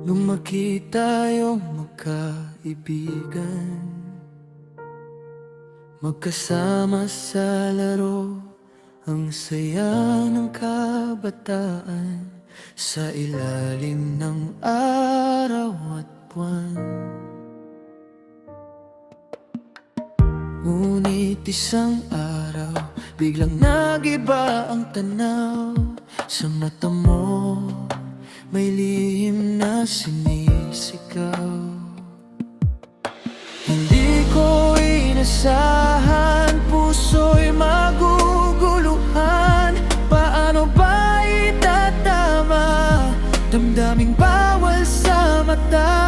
Lumaki tayong magkaibigan, magkasama sa laro, ang saya ng kabataan, sa ilalim ng araw at buwan. Ngunit isang araw, biglang nagiba ang tanaw. Sa mata mo, may lihim na sinisigaw. Hindi ko inasahan, puso'y maguguluhan. Paano ba itatama, damdaming bawal sa mata?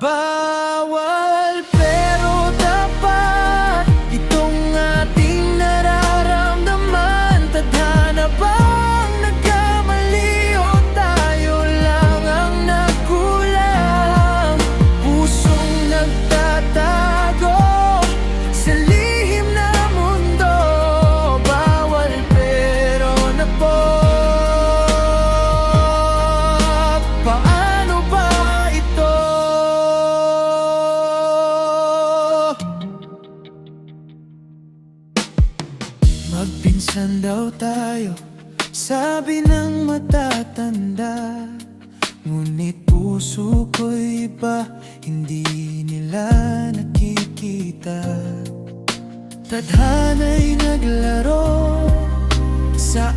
Bawal pero dapat, itong ating nararamdaman. Tadhana bang nagkamali o tayo lang ang nagkulang? Pusong nagtatago sa lihim na mundo. Bawal pero na po. Paano ba ito? Magpinsan daw tayo, sabi ng matatanda. Ngunit puso ko'y iba, hindi nila nakikita. Tadhana'y naglaro sa